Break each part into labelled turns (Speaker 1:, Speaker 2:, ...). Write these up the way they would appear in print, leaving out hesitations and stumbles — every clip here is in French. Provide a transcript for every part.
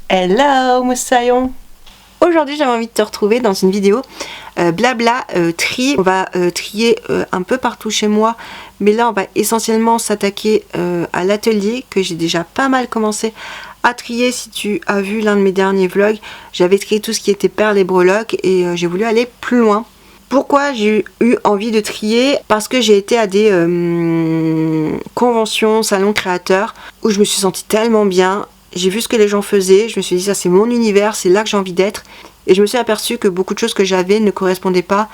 Speaker 1: Hello moussaillon. Aujourd'hui j'avais envie de te retrouver dans une vidéo blabla tri. On va trier un peu partout chez moi, mais là on va essentiellement s'attaquer à l'atelier que j'ai déjà pas mal commencé à trier. Si tu as vu l'un de mes derniers vlogs, j'avais trié tout ce qui était perles et breloques et j'ai voulu aller plus loin. Pourquoi j'ai eu envie de trier? Parce que j'ai été à des conventions, salons créateurs, où je me suis sentie tellement bien. J'ai vu ce que les gens faisaient, je me suis dit ça c'est mon univers, c'est là que j'ai envie d'être. Et je me suis aperçue que beaucoup de choses que j'avais ne correspondaient pas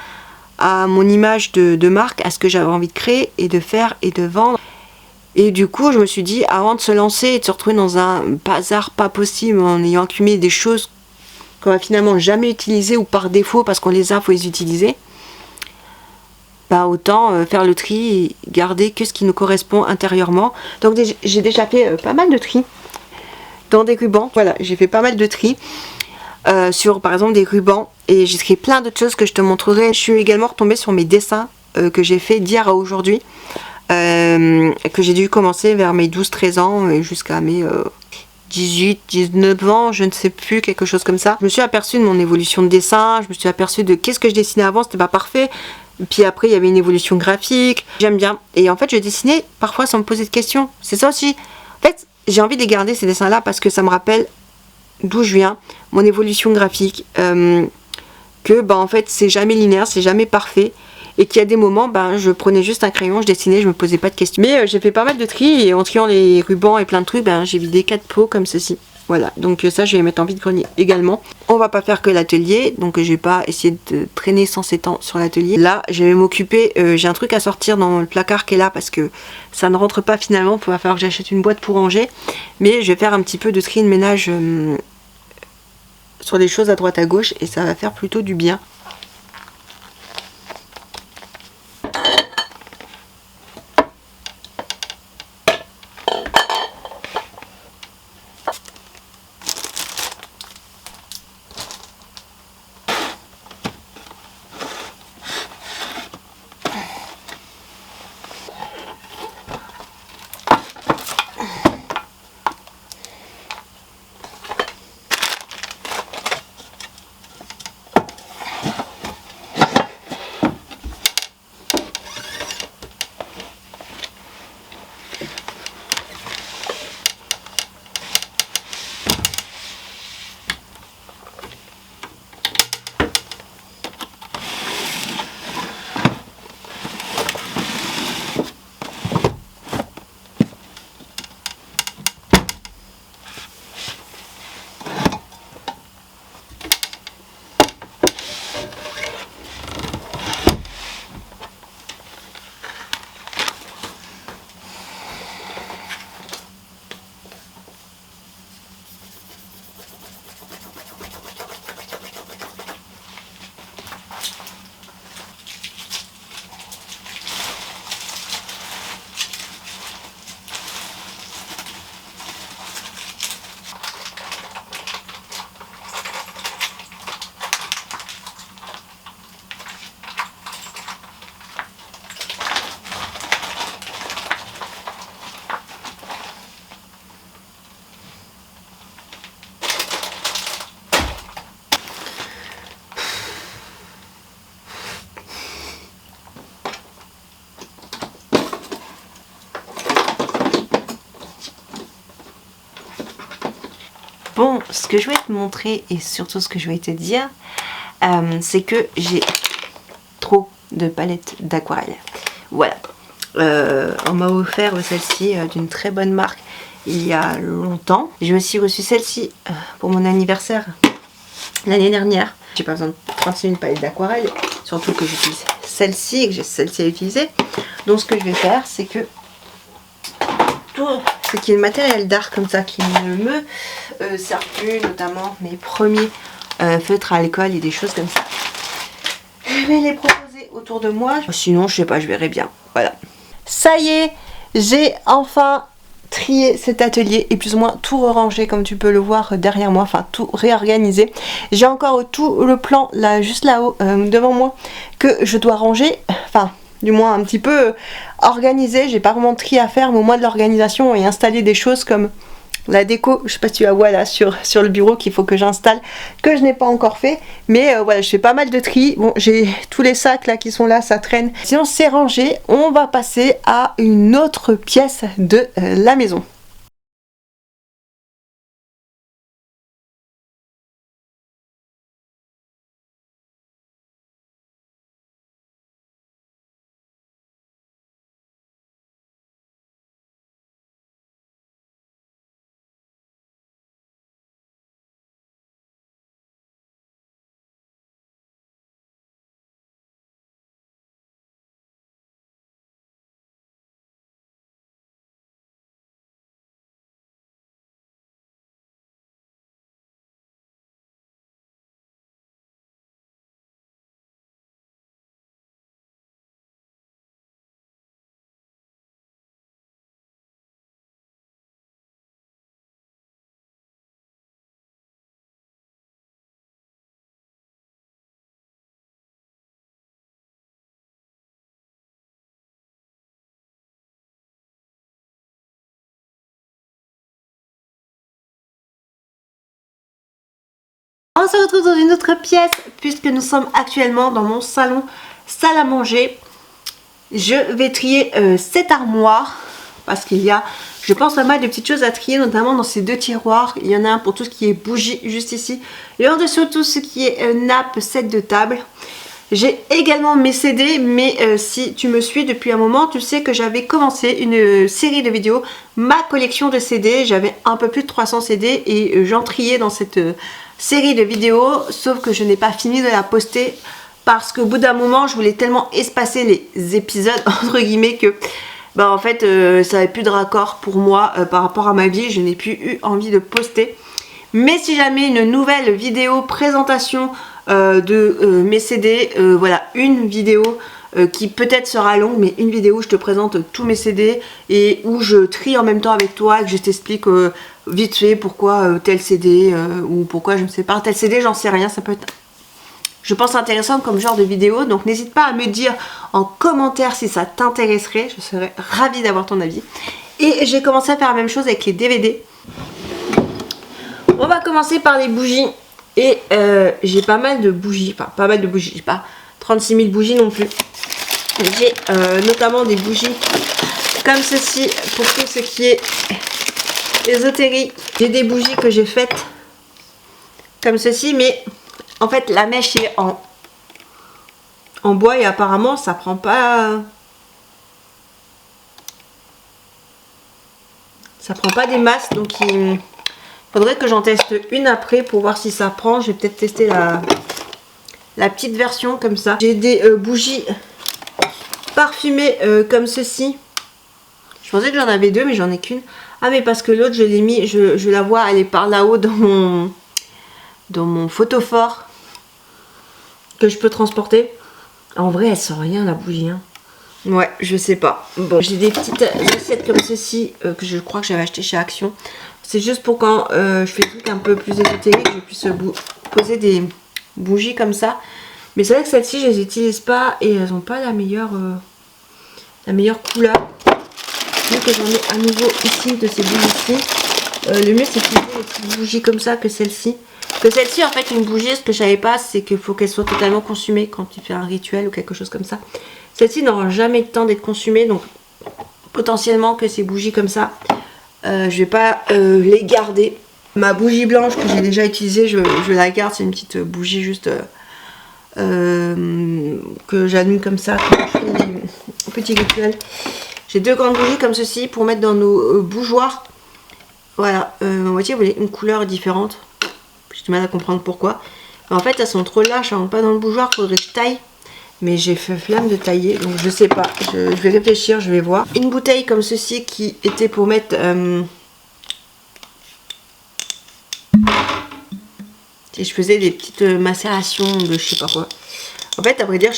Speaker 1: à mon image de marque, à ce que j'avais envie de créer et de faire et de vendre. Et du coup je me suis dit, avant de se lancer et de se retrouver dans un bazar pas possible en ayant accumulé des choses qu'on va finalement jamais utiliser ou par défaut parce qu'on les a, faut les utiliser, bah autant faire le tri et garder que ce qui nous correspond intérieurement. Donc j'ai déjà fait pas mal de tri dans des rubans. Voilà, j'ai fait pas mal de tri sur par exemple des rubans et j'ai trié plein d'autres choses que je te montrerai. Je suis également retombée sur mes dessins que j'ai fait d'hier à aujourd'hui, que j'ai dû commencer vers mes 12-13 ans et jusqu'à mes 18-19 ans, je ne sais plus, quelque chose comme ça. Je me suis aperçue de mon évolution de dessin, je me suis aperçue de qu'est-ce que je dessinais avant, c'était pas parfait. Puis après il y avait une évolution graphique, j'aime bien. Et en fait je dessinais parfois sans me poser de questions, c'est ça aussi. En fait j'ai envie de les garder ces dessins là parce que ça me rappelle d'où je viens, mon évolution graphique, que bah en fait c'est jamais linéaire, c'est jamais parfait. Et qu'il y a des moments, ben, je prenais juste un crayon, je dessinais, je me posais pas de questions. Mais j'ai fait pas mal de tri et en triant les rubans et plein de trucs, ben, j'ai vidé 4 pots comme ceci. Voilà, donc ça je vais mettre en vide-grenier également. On va pas faire que l'atelier, donc je vais pas essayer de traîner sans ces temps sur l'atelier. Là, je vais m'occuper, j'ai un truc à sortir dans le placard qui est là parce que ça ne rentre pas finalement. Il va falloir que j'achète une boîte pour ranger. Mais je vais faire un petit peu de tri de ménage sur des choses à droite à gauche et ça va faire plutôt du bien. Bon, ce que je vais te montrer et surtout ce que je vais te dire, c'est que j'ai trop de palettes d'aquarelle. Voilà. On m'a offert celle-ci d'une très bonne marque il y a longtemps. Je me suis reçue celle-ci pour mon anniversaire l'année dernière. J'ai pas besoin de 31 palettes d'aquarelle, surtout que j'utilise celle-ci et que j'ai celle-ci à utiliser. Donc ce que je vais faire, c'est que tout ce qui est le matériel d'art comme ça qui ne me sert plus, notamment mes premiers feutres à alcool et des choses comme ça, je vais les proposer autour de moi. Sinon je sais pas, je verrai bien. Voilà, ça y est, j'ai enfin trié cet atelier et plus ou moins tout rangé comme tu peux le voir derrière moi, enfin tout réorganisé. J'ai encore tout le plan là, juste là-haut devant moi, que je dois ranger, enfin du moins un petit peu organisé. J'ai pas vraiment de tri à faire, mais au moins de l'organisation et installer des choses comme la déco. Je sais pas si tu la vois là sur le bureau qu'il faut que j'installe, que je n'ai pas encore fait. Mais voilà, je fais pas mal de tri. Bon, j'ai tous les sacs là qui sont là, ça traîne. Sinon c'est rangé. On va passer à une autre pièce de la maison. On se retrouve dans une autre pièce puisque nous sommes actuellement dans mon salon, salle à manger. Je vais trier cette armoire parce qu'il y a, je pense, pas mal de petites choses à trier, notamment dans ces deux tiroirs. Il y en a un pour tout ce qui est bougie juste ici et en dessous tout ce qui est nappe, set de table. J'ai également mes CD, mais si tu me suis depuis un moment, tu sais que j'avais commencé une série de vidéos, ma collection de CD. J'avais un peu plus de 300 CD et j'en triais dans cette série de vidéos, sauf que je n'ai pas fini de la poster parce qu'au bout d'un moment, je voulais tellement espacer les épisodes, entre guillemets, que bah, en fait, ça n'avait plus de raccord pour moi par rapport à ma vie. Je n'ai plus eu envie de poster. Mais si jamais une nouvelle vidéo présentation de mes CD, voilà, une vidéo qui peut-être sera longue, mais une vidéo où je te présente tous mes CD et où je trie en même temps avec toi et que je t'explique vite fait pourquoi tel CD ou pourquoi je me sépare tel CD, j'en sais rien. Ça peut être, je pense, intéressant comme genre de vidéo, donc n'hésite pas à me dire en commentaire si ça t'intéresserait, je serais ravie d'avoir ton avis. Et j'ai commencé à faire la même chose avec les DVD. On va commencer par les bougies. Et j'ai pas mal de bougies, enfin pas mal de bougies, j'ai pas 36 000 bougies non plus. J'ai notamment des bougies comme ceci pour tout ce qui est ésotérique. J'ai des bougies que j'ai faites comme ceci, mais en fait la mèche est en bois et apparemment ça prend pas... Ça prend pas des masses, donc il faudrait que j'en teste une après pour voir si ça prend. Je vais peut-être tester la petite version comme ça. J'ai des bougies parfumées comme ceci. Je pensais que j'en avais deux, mais j'en ai qu'une. Ah, mais parce que l'autre, je l'ai mis, je la vois, elle est par là-haut dans mon photophore que je peux transporter. En vrai, elle sent rien la bougie. Hein. Ouais, je sais pas. Bon, j'ai des petites assiettes comme ceci que je crois que j'avais acheté chez Action. C'est juste pour quand je fais des trucs un peu plus ésotériques, je puisse poser des bougies comme ça. Mais c'est vrai que celles-ci, je les utilise pas et elles n'ont pas la meilleure couleur. Vu que j'en ai à nouveau ici de ces bougies-ci. Le mieux, c'est d'utiliser des petites bougies comme ça que celle-ci. Que celle-ci, en fait, une bougie, ce que je savais pas, c'est qu'il faut qu'elle soit totalement consumée quand tu fais un rituel ou quelque chose comme ça. Celle-ci n'aura jamais le temps d'être consumée, donc potentiellement que ces bougies comme ça, je vais pas les garder. Ma bougie blanche que j'ai déjà utilisée, je la garde. C'est une petite bougie juste que j'allume comme ça quand je fais des petits rituels. J'ai deux grandes bougies comme ceci pour mettre dans nos bougeoirs. Voilà, ma moitié voulait une couleur différente. J'ai du mal à comprendre pourquoi. Mais en fait, elles sont trop lâches, elles rentrent pas dans le bougeoir, faudrait que je taille. Mais j'ai fait flamme de tailler, donc je sais pas. Je vais réfléchir, je vais voir. Une bouteille comme ceci qui était pour mettre... si je faisais des petites macérations de je sais pas quoi. En fait, à vrai dire,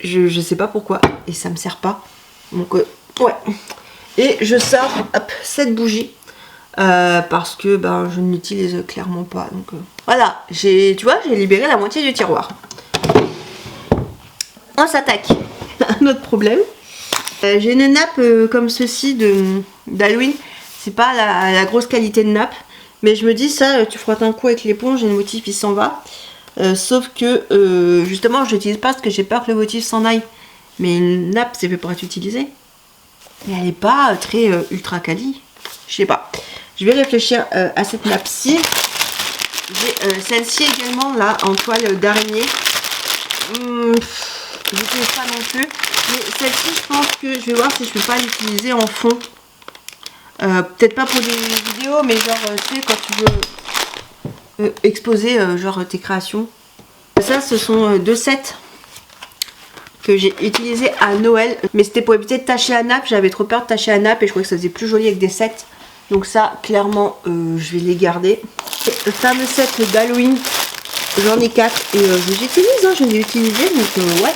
Speaker 1: je sais pas pourquoi. Et ça me sert pas. Donc, ouais. Et je sors, hop, cette bougie. Parce que ben, je ne l'utilise clairement pas. Donc, voilà, tu vois, j'ai libéré la moitié du tiroir. On s'attaque un autre problème. J'ai une nappe comme ceci d'Halloween. C'est pas la grosse qualité de nappe. Mais je me dis ça, tu frottes un coup avec l'éponge et le motif il s'en va. Sauf que justement je l'utilise pas parce que j'ai peur que le motif s'en aille. Mais une nappe c'est fait pour être utilisée. Mais elle n'est pas très ultra quali. Je sais pas. Je vais réfléchir à cette nappe-ci. J'ai celle-ci également là en toile d'araignée. Je n'utilise pas non plus. Mais celle-ci je pense que je vais voir si je peux pas l'utiliser en fond. Peut-être pas pour des vidéos, mais genre tu sais quand tu veux exposer genre tes créations. Ça ce sont deux sets que j'ai utilisés à Noël, mais c'était pour éviter de tacher la nappe. J'avais trop peur de tacher la nappe et je trouvais que ça faisait plus joli avec des sets. Donc ça clairement je vais les garder. Le fameux set d'Halloween, j'en ai 4 et je les utilise, hein, je les ai utilisés donc ouais.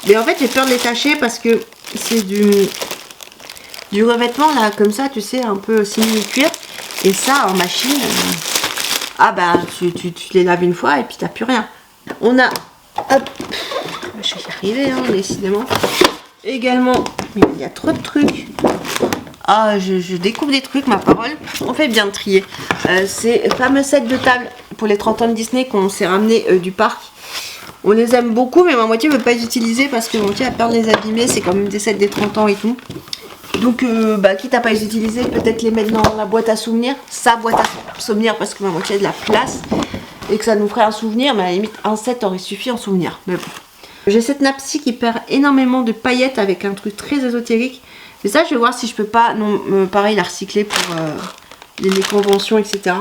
Speaker 1: Mais en fait j'ai peur de les tacher parce que c'est du revêtement là comme ça, tu sais, un peu simili-cuir. Et ça en machine, ah bah tu les laves une fois et puis t'as plus rien. On a, hop, je vais y arriver hein, décidément. Également, il y a trop de trucs. Ah, je découvre des trucs, ma parole. On fait bien de trier. C'est le fameux set de table pour les 30 ans de Disney qu'on s'est ramené du parc. On les aime beaucoup, mais ma moitié ne veut pas les utiliser parce que ma moitié a peur de les abîmer. C'est quand même des sets des 30 ans et tout. Donc, quitte à pas les utiliser, peut-être les mettre dans la boîte à souvenirs. Sa boîte à souvenirs parce que ma moitié a de la place. Et que ça nous ferait un souvenir. Mais à la limite, un set aurait suffi en souvenir. Mais bon. J'ai cette nappe-ci qui perd énormément de paillettes avec un truc très ésotérique. Mais ça, je vais voir si je peux pas, pareil, la recycler pour les conventions, etc.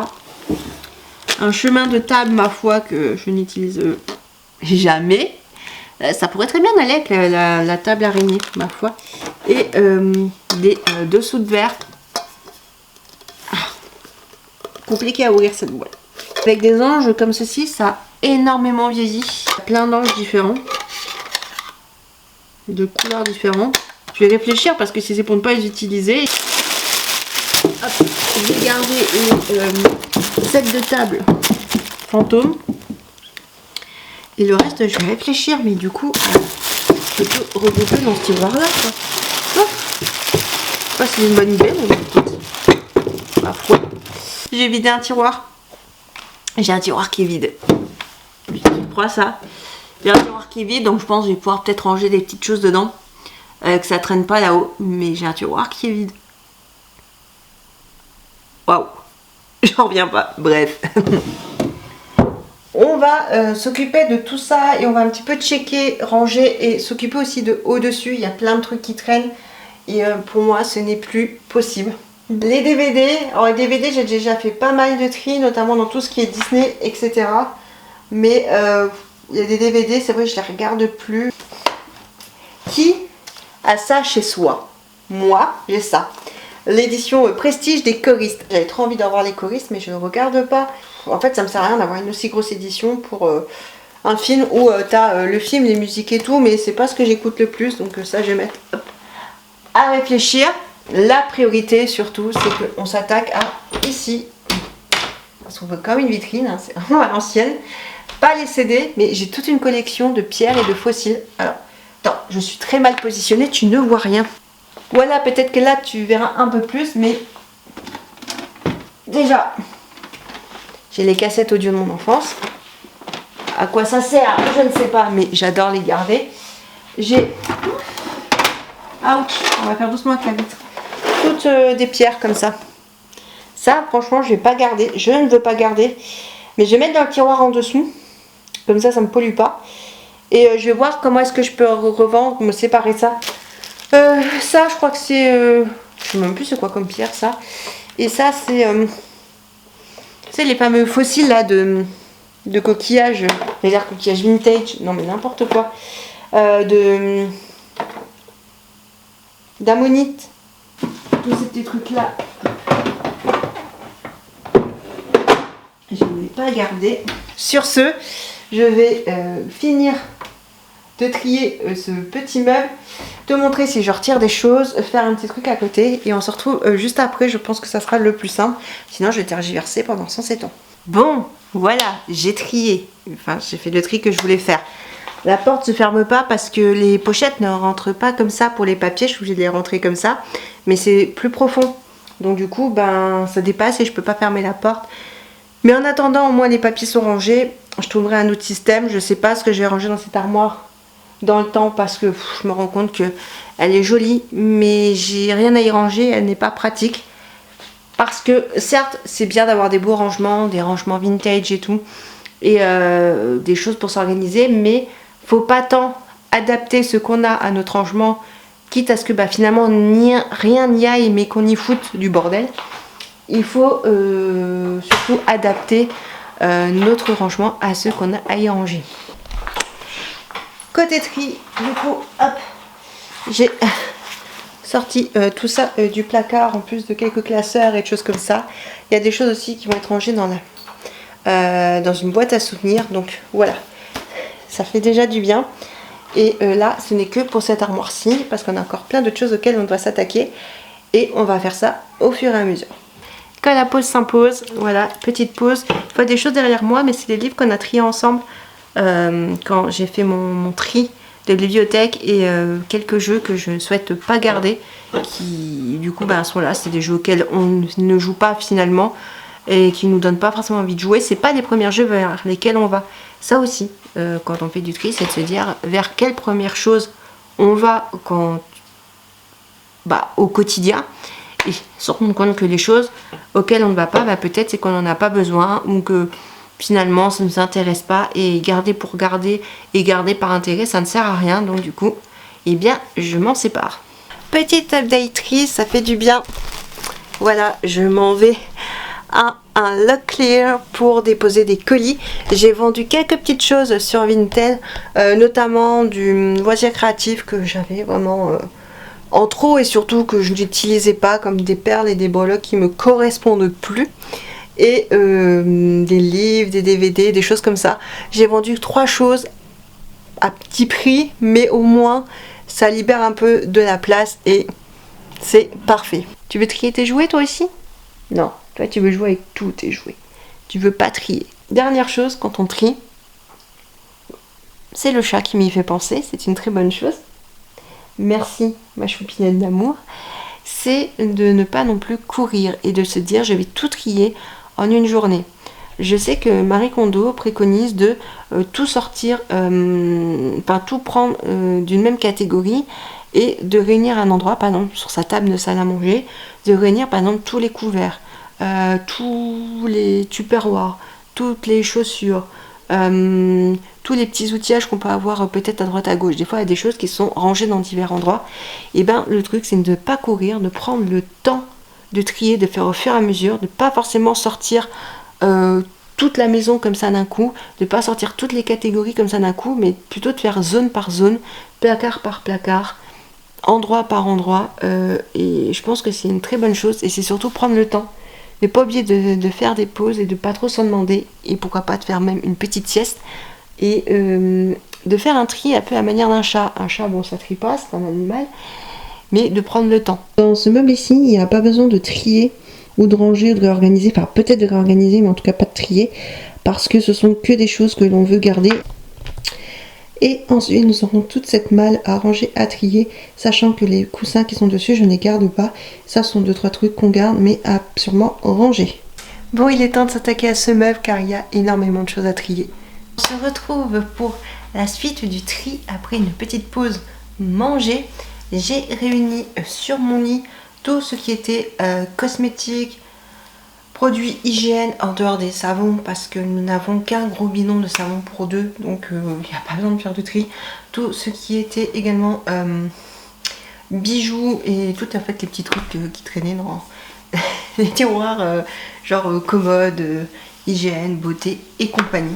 Speaker 1: Un chemin de table, ma foi, que je n'utilise jamais. Ça pourrait très bien aller avec la table araignée, ma foi. Et des dessous de verre. Compliqué à ouvrir cette boîte. Avec des anges comme ceci, ça a énormément vieilli. Plein d'anges différents. De couleurs différentes. Je vais réfléchir parce que si c'est pour ne pas les utiliser. Hop, je vais garder les sets de table fantôme. Et le reste, je vais réfléchir. Mais du coup, je peux regrouper dans ce tiroir là. Oh, je sais pas si c'est une bonne idée, mais écoute. Ma foi. J'ai vidé un tiroir. J'ai un tiroir qui est vide. Tu crois ça? J'ai un tiroir qui est vide, donc je pense que je vais pouvoir peut-être ranger des petites choses dedans. Que ça traîne pas là-haut, mais j'ai un tiroir qui est vide. Waouh, j'en reviens pas. Bref. On va s'occuper de tout ça et on va un petit peu checker, ranger et s'occuper aussi de au-dessus. Il y a plein de trucs qui traînent et pour moi ce n'est plus possible. Les DVD, alors les DVD j'ai déjà fait pas mal de tri, notamment dans tout ce qui est Disney, etc. Mais il y a des DVD, c'est vrai je les regarde plus. Qui a ça chez soi? Moi, j'ai ça. L'édition Prestige des choristes. J'avais trop envie d'avoir les choristes, mais je ne regarde pas. En fait, ça me sert à rien d'avoir une aussi grosse édition pour un film où tu as le film, les musiques et tout, mais c'est pas ce que j'écoute le plus, donc ça je vais mettre à réfléchir. La priorité surtout, c'est qu'on s'attaque à ici. Parce qu'on veut comme une vitrine, hein, c'est vraiment à l'ancienne. Pas les CD, mais j'ai toute une collection de pierres et de fossiles. Alors, attends, je suis très mal positionnée, tu ne vois rien. Voilà, peut-être que là tu verras un peu plus, mais déjà, j'ai les cassettes audio de mon enfance. À quoi ça sert? Je ne sais pas, mais j'adore les garder. J'ai... Ouch, on va faire doucement avec la vitre. Toutes des pierres comme ça. Ça, franchement, je vais pas garder. Je ne veux pas garder. Mais je vais mettre dans le tiroir en dessous. Comme ça, ça ne me pollue pas. Et je vais voir comment est-ce que je peux revendre, me séparer ça. Ça, je crois que c'est... je sais même plus c'est quoi comme pierre, ça. Et ça, c'est... c'est les fameux fossiles, là, de coquillages. Je vais dire coquillages vintage. Non, mais n'importe quoi. D'ammonite. Tous ces petits trucs-là. Je ne vais pas garder. Sur ce, je vais finir de trier ce petit meuble, te montrer si je retire des choses, faire un petit truc à côté et on se retrouve juste après. Je pense que ça sera le plus simple, sinon je vais tergiverser pendant 107 ans. Bon, voilà, j'ai trié, enfin j'ai fait le tri que je voulais faire. La porte se ferme pas parce que les pochettes ne rentrent pas comme ça pour les papiers. Je suis obligée de les rentrer comme ça. Mais c'est plus profond. Donc du coup, ben, ça dépasse et je peux pas fermer la porte. Mais en attendant, au moins les papiers sont rangés. Je trouverai un autre système. Je sais pas ce que je vais ranger dans cette armoire dans le temps parce que je me rends compte que elle est jolie. Mais j'ai rien à y ranger. Elle n'est pas pratique. Parce que certes, c'est bien d'avoir des beaux rangements, des rangements vintage et tout. Et des choses pour s'organiser. Mais faut pas tant adapter ce qu'on a à notre rangement, quitte à ce que bah, finalement rien n'y aille, mais qu'on y foute du bordel. Il faut surtout adapter notre rangement à ce qu'on a à y ranger. Côté tri, du coup, hop, j'ai sorti tout ça du placard, en plus de quelques classeurs et des choses comme ça. Il y a des choses aussi qui vont être rangées dans une boîte à souvenirs, donc voilà. Ça fait déjà du bien. Et là, ce n'est que pour cette armoire-ci, parce qu'on a encore plein d'autres choses auxquelles on doit s'attaquer. Et on va faire ça au fur et à mesure. Quand la pause s'impose, voilà, petite pause. Il faut des choses derrière moi, mais c'est les livres qu'on a triés ensemble quand j'ai fait mon tri de bibliothèque et quelques jeux que je ne souhaite pas garder, qui du coup sont là. C'est des jeux auxquels on ne joue pas finalement et qui nous donnent pas forcément envie de jouer. C'est pas les premiers jeux vers lesquels on va. Ça aussi, quand on fait du tri, c'est de se dire vers quelle première chose on va au quotidien et se rendre compte que les choses auxquelles on ne va pas, peut-être c'est qu'on n'en a pas besoin ou que finalement ça ne nous intéresse pas, et garder pour garder et garder par intérêt, ça ne sert à rien. Donc du coup, eh bien, je m'en sépare. Petite update tri, ça fait du bien. Voilà, je m'en vais à un Locklear pour déposer des colis. J'ai vendu quelques petites choses sur Vinted, notamment du loisir créatif que j'avais vraiment en trop et surtout que je n'utilisais pas, comme des perles et des breloques qui me correspondent plus. Et des livres, des DVD, des choses comme ça. J'ai vendu 3 choses à petit prix, mais au moins ça libère un peu de la place et c'est parfait. Tu veux trier tes jouets toi aussi? Non, toi tu veux jouer avec tous tes jouets. Tu veux pas trier. Dernière chose, quand on trie, c'est le chat qui m'y fait penser, c'est une très bonne chose. Merci ma choupinette d'amour. C'est de ne pas non plus courir et de se dire je vais tout trier en une journée. Je sais que Marie Kondo préconise de tout sortir, tout prendre d'une même catégorie et de réunir un endroit, par exemple sur sa table de salle à manger, de réunir par exemple tous les couverts, tous les tupperwares, toutes les chaussures, tous les petits outillages qu'on peut avoir peut-être à droite à gauche. Des fois il y a des choses qui sont rangées dans divers endroits. Et le truc c'est de ne pas courir, de prendre le temps de trier, de faire au fur et à mesure, de ne pas forcément sortir toute la maison comme ça d'un coup, de ne pas sortir toutes les catégories comme ça d'un coup, mais plutôt de faire zone par zone, placard par placard, endroit par endroit. Et je pense que c'est une très bonne chose, et c'est surtout prendre le temps. Ne pas oublier de faire des pauses et de pas trop s'en demander, et pourquoi pas de faire même une petite sieste, et de faire un tri un peu à la manière d'un chat. Un chat, bon, ça trie pas, c'est un animal, mais de prendre le temps. Dans ce meuble ici, il n'y a pas besoin de trier ou de ranger ou de réorganiser, enfin peut-être de réorganiser, mais en tout cas pas de trier, parce que ce sont que des choses que l'on veut garder. Et ensuite, nous aurons toute cette malle à ranger, à trier, sachant que les coussins qui sont dessus, je ne les garde pas. Ça sont 2-3 trucs qu'on garde, mais à sûrement ranger. Bon, il est temps de s'attaquer à ce meuble, car il y a énormément de choses à trier. On se retrouve pour la suite du tri, après une petite pause manger. J'ai réuni sur mon lit tout ce qui était cosmétique, produits hygiène, en dehors des savons, parce que nous n'avons qu'un gros bidon de savon pour 2, donc il n'y a pas besoin de faire de tri. Tout ce qui était également bijoux et tout en fait les petits trucs qui traînaient dans les tiroirs, genre commode, hygiène, beauté et compagnie.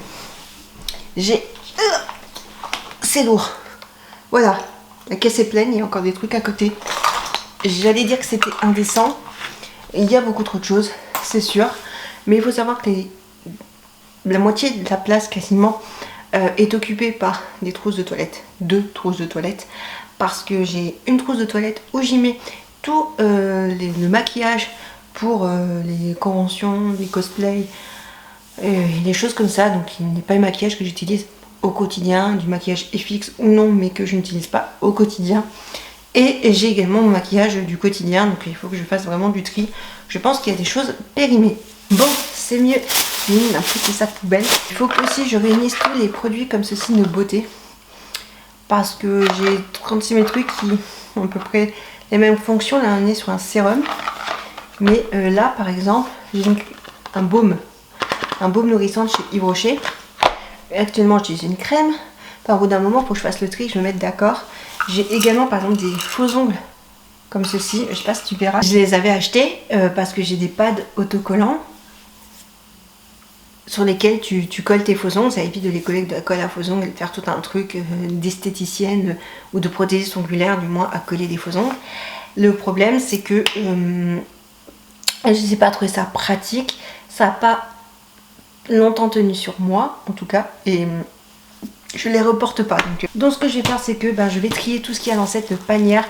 Speaker 1: C'est lourd. Voilà, la caisse est pleine, il y a encore des trucs à côté. J'allais dire que c'était indécent. Il y a beaucoup trop de choses, c'est sûr. Mais il faut savoir que la moitié de la place quasiment est occupée par des trousses de toilette. 2 trousses de toilette. Parce que j'ai une trousse de toilette où j'y mets tout le maquillage pour les conventions, les cosplays, les choses comme ça. Donc il n'y a pas le maquillage que j'utilise au quotidien, du maquillage FX ou non, mais que je n'utilise pas au quotidien. Et j'ai également mon maquillage du quotidien, donc il faut que je fasse vraiment du tri. Je pense qu'il y a des choses périmées. Bon, c'est mieux. J'ai mis un petit sac poubelle. Il faut que aussi je réunisse tous les produits comme ceci de beauté. Parce que j'ai 36 000 trucs qui ont à peu près les mêmes fonctions. Là, on est sur un sérum. Mais là, par exemple, j'ai un baume nourrissant de chez Yves Rocher. Actuellement, j'utilise une crème. Enfin, au bout d'un moment, il faut que je fasse le tri, que je me mette d'accord. J'ai également, par exemple, des faux ongles comme ceci. Je sais pas si tu verras. Je les avais achetés parce que j'ai des pads autocollants sur lesquels tu colles tes faux ongles. Ça évite de les coller avec de la colle à faux ongles et de faire tout un truc d'esthéticienne ou de prothésiste ongulaire, du moins, à coller des faux ongles. Le problème, c'est que je n'ai pas trouvé ça pratique. Ça n'a pas longtemps tenu sur moi, en tout cas. Et je les reporte pas. Donc ce que je vais faire, c'est que je vais trier tout ce qu'il y a dans cette panière.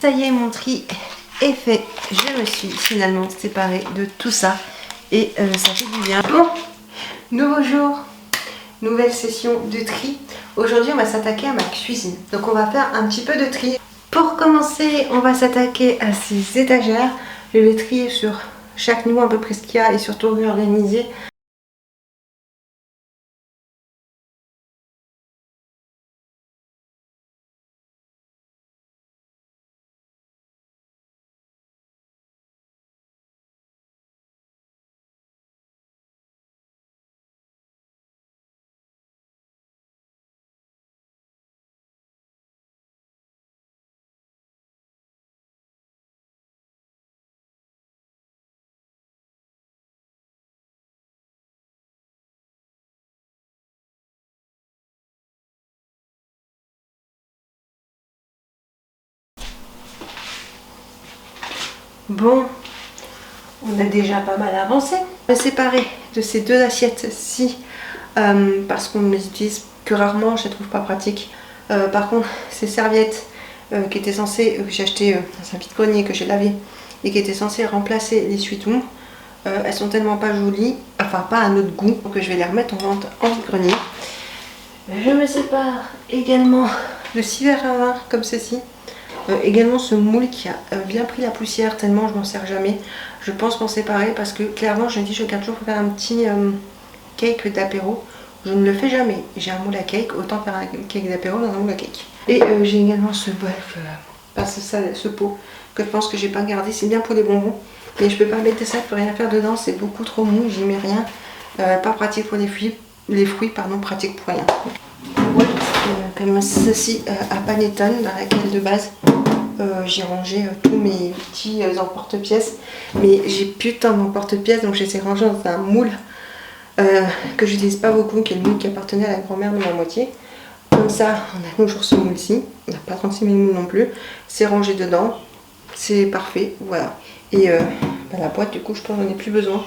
Speaker 1: Ça y est, mon tri est fait. Je me suis finalement séparée de tout ça et ça fait du bien. Bon, nouveau jour, nouvelle session de tri. Aujourd'hui, on va s'attaquer à ma cuisine. Donc, on va faire un petit peu de tri. Pour commencer, on va s'attaquer à ces étagères. Je vais trier sur chaque niveau à peu près ce qu'il y a et surtout réorganiser. Bon, on a déjà pas mal avancé. On va séparer de ces deux assiettes-ci parce qu'on ne les utilise que rarement, je les trouve pas pratiques. Par contre, ces serviettes qui étaient censées, que j'ai acheté dans un vide-grenier que j'ai lavé et qui étaient censées remplacer l'essuie-tout, elles sont tellement pas jolies, enfin pas à notre goût, donc je vais les remettre en vente en vide-grenier. Je me sépare également de 6 verres à vin comme ceci. Également ce moule qui a bien pris la poussière tellement je m'en sers jamais. Je pense m'en séparer parce que clairement je me dis je garde toujours pour faire un petit cake d'apéro. Je ne le fais jamais. J'ai un moule à cake, autant faire un cake d'apéro dans un moule à cake. Et j'ai également ce bol, ce pot que je pense que j'ai pas gardé. C'est bien pour les bonbons, mais je peux pas mettre ça, je peux rien faire dedans. C'est beaucoup trop mou, j'y mets rien. Pas pratique pour les fruits, pardon, pratique pour rien. Ouais, comme ceci à Panettone, dans laquelle de base j'ai rangé tous mes petits emporte-pièces. Mais j'ai putain d'emporte-pièces, donc j'essaie de ranger dans un moule que j'utilise pas beaucoup, qui est le moule qui appartenait à la grand-mère de ma moitié. Comme ça, on a toujours ce moule-ci. On n'a pas 36 000 moules non plus. C'est rangé dedans. C'est parfait, voilà. Et la boîte, du coup, je pense que j'en ai plus besoin.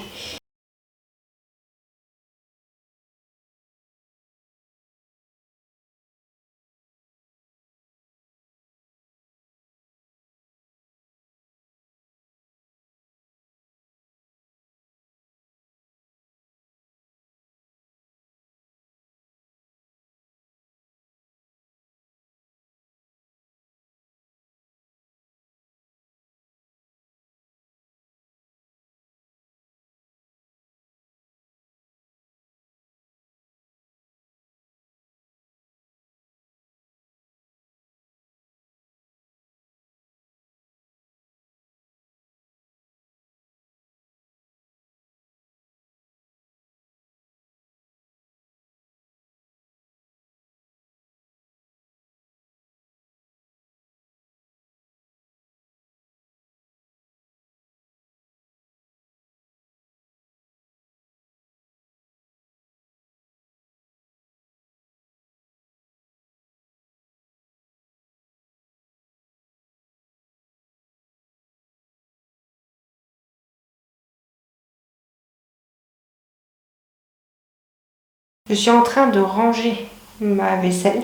Speaker 1: Je suis en train de ranger ma vaisselle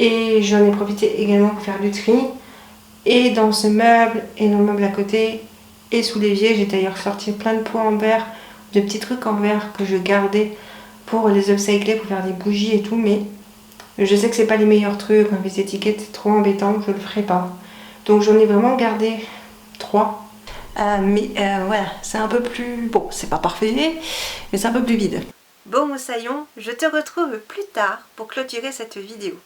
Speaker 1: et j'en ai profité également pour faire du tri. Et dans ce meuble et dans le meuble à côté et sous l'évier, j'ai d'ailleurs sorti plein de pots en verre, de petits trucs en verre que je gardais pour les upcycler, pour faire des bougies et tout. Mais je sais que c'est pas les meilleurs trucs, avec les étiquettes, c'est trop embêtant, je le ferai pas. Donc j'en ai vraiment gardé 3. Voilà, c'est un peu plus... Bon, c'est pas parfait, mais c'est un peu plus vide. Bon moussaillon, je te retrouve plus tard pour clôturer cette vidéo.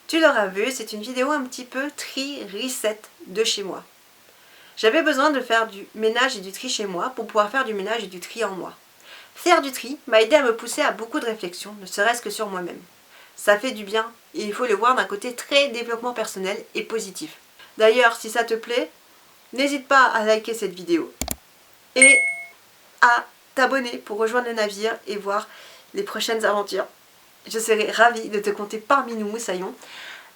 Speaker 1: Tu l'auras vu, c'est une vidéo un petit peu tri reset de chez moi. J'avais besoin de faire du ménage et du tri chez moi pour pouvoir faire du ménage et du tri en moi. Faire du tri m'a aidé à me pousser à beaucoup de réflexions, ne serait-ce que sur moi-même. Ça fait du bien et il faut le voir d'un côté très développement personnel et positif. D'ailleurs, si ça te plaît, n'hésite pas à liker cette vidéo et à t'abonner pour rejoindre le navire et voir les prochaines aventures. Je serai ravie de te compter parmi nous, moussaillons.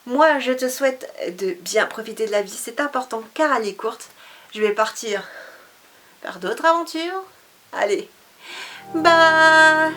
Speaker 1: Moi, je te souhaite de bien profiter de la vie, c'est important car elle est courte. Je vais partir vers d'autres aventures. Allez, bye!